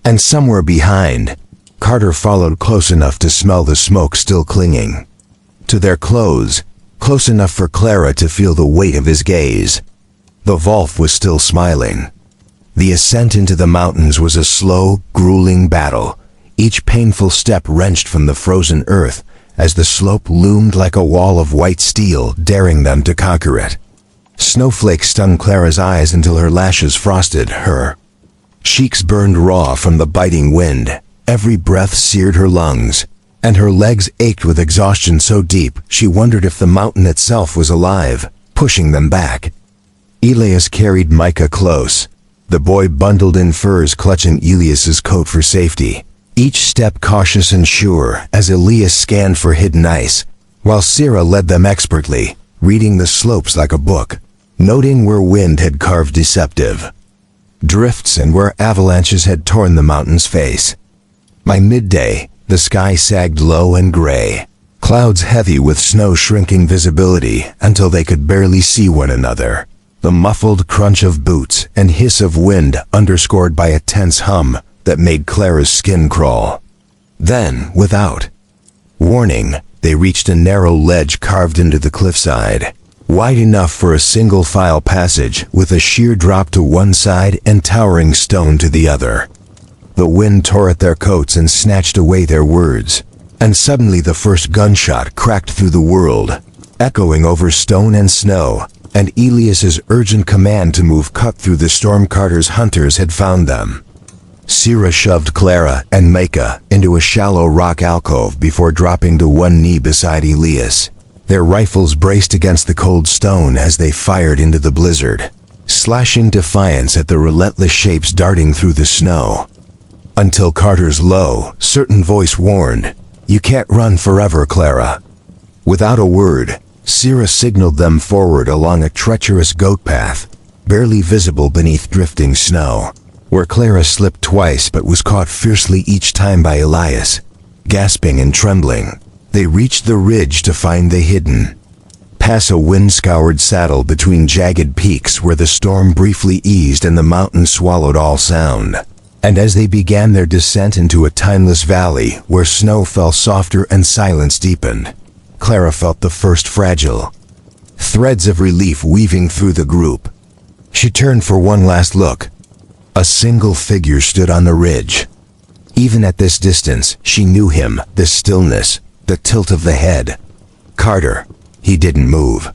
And somewhere behind, Carter followed close enough to smell the smoke still clinging to their clothes, close enough for Clara to feel the weight of his gaze. The Wolf was still smiling. The ascent into the mountains was a slow, grueling battle, each painful step wrenched from the frozen earth as the slope loomed like a wall of white steel, daring them to conquer it. Snowflakes stung Clara's eyes until her lashes frosted her. Cheeks burned raw from the biting wind, every breath seared her lungs, and her legs ached with exhaustion so deep she wondered if the mountain itself was alive, pushing them back. Elias carried Micah close, the boy bundled in furs clutching Elias's coat for safety, each step cautious and sure as Elias scanned for hidden ice, while Sira led them expertly, reading the slopes like a book, noting where wind had carved deceptive drifts and where avalanches had torn the mountain's face. By midday, the sky sagged low and gray, clouds heavy with snow shrinking visibility until they could barely see one another. The muffled crunch of boots and hiss of wind underscored by a tense hum that made Clara's skin crawl. Then, without warning, they reached a narrow ledge carved into the cliffside, wide enough for a single-file passage with a sheer drop to one side and towering stone to the other. The wind tore at their coats and snatched away their words, and suddenly the first gunshot cracked through the world, echoing over stone and snow, and Elias's urgent command to move cut through the storm. Carter's hunters had found them. Sira shoved Clara and Micah into a shallow rock alcove before dropping to one knee beside Elias. Their rifles braced against the cold stone as they fired into the blizzard, slashing defiance at the relentless shapes darting through the snow. Until Carter's low, certain voice warned, "You can't run forever, Clara." Without a word, Sira signaled them forward along a treacherous goat path, barely visible beneath drifting snow, where Clara slipped twice but was caught fiercely each time by Elias. Gasping and trembling, they reached the ridge to find the hidden. Pass a wind-scoured saddle between jagged peaks where the storm briefly eased and the mountain swallowed all sound. And as they began their descent into a timeless valley where snow fell softer and silence deepened, Clara felt the first fragile threads of relief weaving through the group. She turned for one last look. A single figure stood on the ridge. Even at this distance, she knew him, the stillness, the tilt of the head. Carter. He didn't move.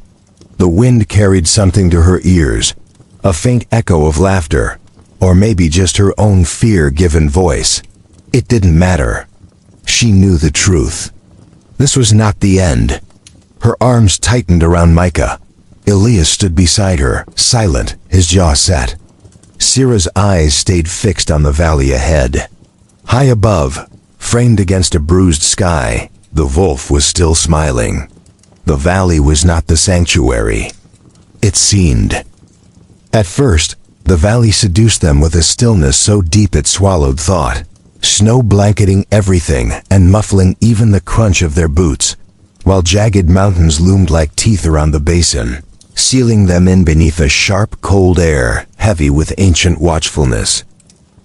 The wind carried something to her ears, a faint echo of laughter, or maybe just her own fear-given voice. It didn't matter. She knew the truth. This was not the end. Her arms tightened around Micah. Elias stood beside her, silent, his jaw set. Sira's eyes stayed fixed on the valley ahead. High above, framed against a bruised sky, the wolf was still smiling. The valley was not the sanctuary. It seemed. At first, the valley seduced them with a stillness so deep it swallowed thought, snow blanketing everything and muffling even the crunch of their boots, while jagged mountains loomed like teeth around the basin, sealing them in beneath a sharp, cold air, heavy with ancient watchfulness.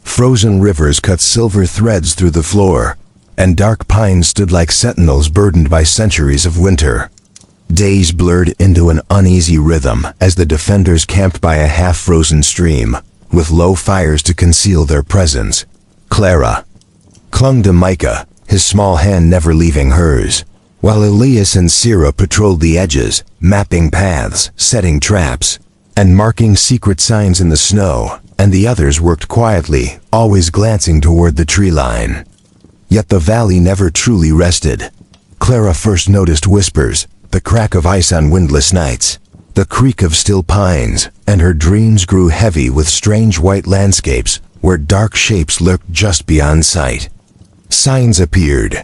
Frozen rivers cut silver threads through the floor, and dark pines stood like sentinels burdened by centuries of winter. Days blurred into an uneasy rhythm as the defenders camped by a half-frozen stream, with low fires to conceal their presence. Clara clung to Micah, his small hand never leaving hers, while Elias and Sira patrolled the edges, mapping paths, setting traps, and marking secret signs in the snow, and the others worked quietly, always glancing toward the tree line. Yet the valley never truly rested. Clara first noticed whispers, the crack of ice on windless nights, the creak of still pines, and her dreams grew heavy with strange white landscapes where dark shapes lurked just beyond sight. Signs appeared.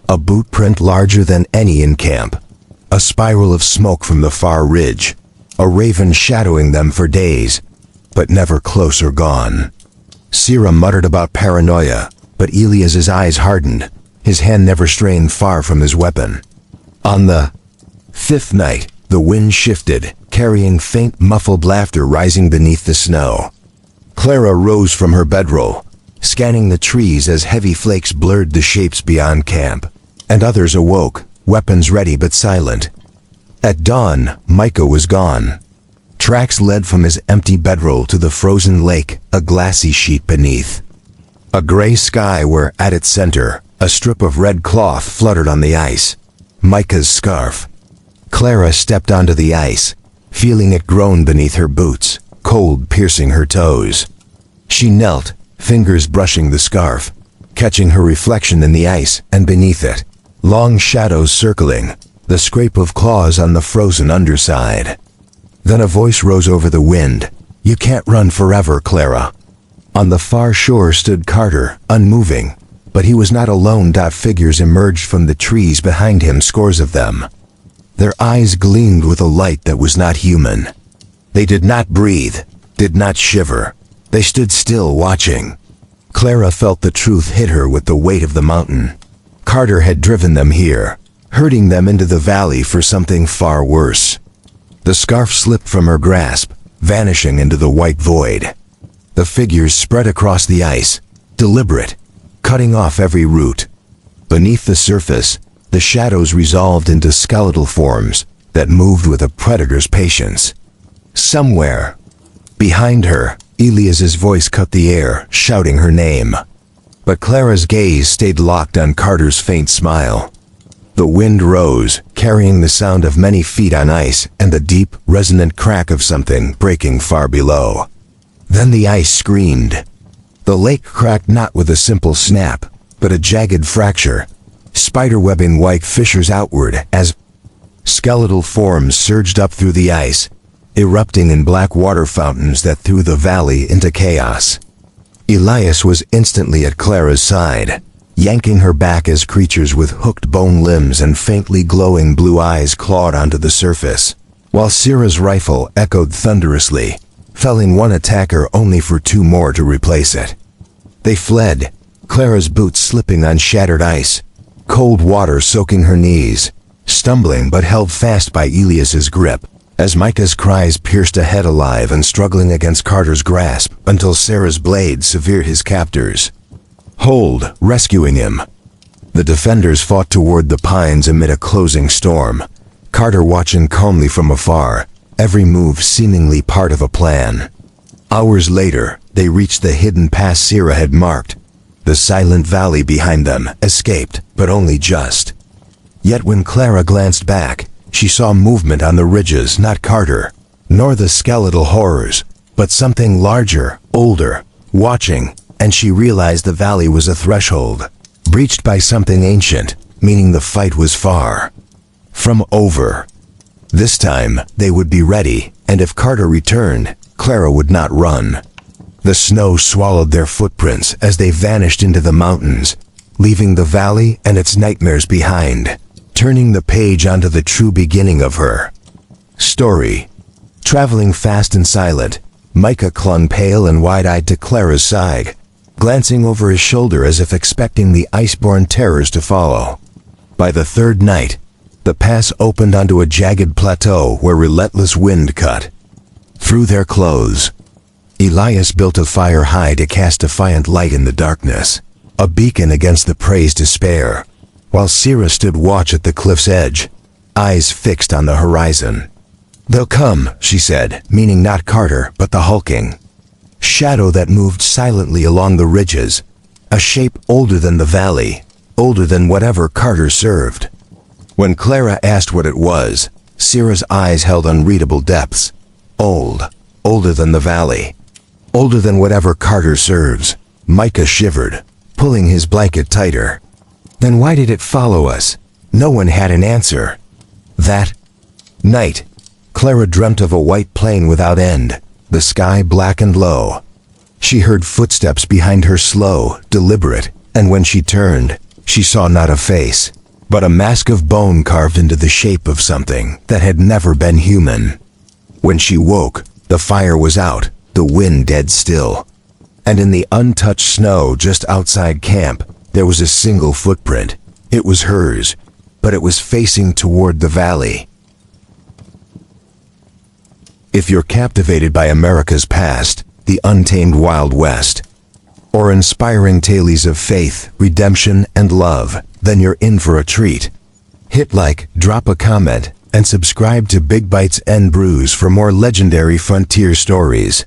A boot print larger than any in camp, a spiral of smoke from the far ridge, a raven shadowing them for days, but never close or gone. Sira muttered about paranoia, but Elias's eyes hardened, his hand never straying far from his weapon. On the fifth night, the wind shifted, carrying faint muffled laughter rising beneath the snow. Clara rose from her bedroll, scanning the trees as heavy flakes blurred the shapes beyond camp, and others awoke, weapons ready but silent. At dawn, Micah was gone. Tracks led from his empty bedroll to the frozen lake, a glassy sheet beneath. A gray sky where, at its center, a strip of red cloth fluttered on the ice. Micah's scarf. Clara stepped onto the ice, feeling it groan beneath her boots, cold piercing her toes. She knelt, fingers brushing the scarf, catching her reflection in the ice and beneath it, long shadows circling, the scrape of claws on the frozen underside. Then a voice rose over the wind. "You can't run forever, Clara." On the far shore stood Carter, unmoving, but he was not alone. Figures emerged from the trees behind him, scores of them. Their eyes gleamed with a light that was not human. They did not breathe, did not shiver. They stood still, watching. Clara felt the truth hit her with the weight of the mountain. Carter had driven them here, herding them into the valley for something far worse. The scarf slipped from her grasp, vanishing into the white void. The figures spread across the ice, deliberate, cutting off every root. Beneath the surface, the shadows resolved into skeletal forms that moved with a predator's patience. Somewhere, behind her, Elias's voice cut the air, shouting her name. But Clara's gaze stayed locked on Carter's faint smile. The wind rose, carrying the sound of many feet on ice and the deep, resonant crack of something breaking far below. Then the ice screamed. The lake cracked not with a simple snap, but a jagged fracture, spiderwebbing white fissures outward as skeletal forms surged up through the ice, erupting in black water fountains that threw the valley into chaos. Elias was instantly at Clara's side, yanking her back as creatures with hooked bone limbs and faintly glowing blue eyes clawed onto the surface, while Syrah's rifle echoed thunderously, felling one attacker only for two more to replace it. They fled, Clara's boots slipping on shattered ice, cold water soaking her knees, stumbling but held fast by Elias's grip, as Micah's cries pierced ahead alive and struggling against Carter's grasp until Sarah's blade severed his captors. Hold, rescuing him. The defenders fought toward the pines amid a closing storm, Carter watching calmly from afar, every move seemingly part of a plan. Hours later, they reached the hidden pass Syrah had marked. The silent valley behind them escaped, but only just. Yet when Clara glanced back, she saw movement on the ridges, not Carter, nor the skeletal horrors, but something larger, older, watching, and she realized the valley was a threshold, breached by something ancient, meaning the fight was far from over. This time, they would be ready, and if Carter returned, Clara would not run. The snow swallowed their footprints as they vanished into the mountains, leaving the valley and its nightmares behind, turning the page onto the true beginning of her story. Traveling fast and silent, Micah clung pale and wide-eyed to Clara's side, glancing over his shoulder as if expecting the ice-born terrors to follow. By the third night, the pass opened onto a jagged plateau where relentless wind cut through their clothes. Elias built a fire high to cast defiant light in the darkness, a beacon against the prey's despair, while Syrah stood watch at the cliff's edge, eyes fixed on the horizon. "They'll come," she said, meaning not Carter, but the hulking shadow that moved silently along the ridges, a shape older than the valley, older than whatever Carter served. When Clara asked what it was, Syrah's eyes held unreadable depths. Old, older than the valley, older than whatever Carter serves. Micah shivered, pulling his blanket tighter. Then why did it follow us? No one had an answer. That night, Clara dreamt of a white plain without end, the sky black and low. She heard footsteps behind her, slow, deliberate, and when she turned, she saw not a face, but a mask of bone carved into the shape of something that had never been human. When she woke, the fire was out, the wind dead still, and in the untouched snow just outside camp, there was a single footprint. It was hers, but it was facing toward the valley. If you're captivated by America's past, the untamed Wild West, or inspiring tales of faith, redemption, and love, then you're in for a treat. Hit like, drop a comment, and subscribe to Big Bites and Brews for more legendary frontier stories.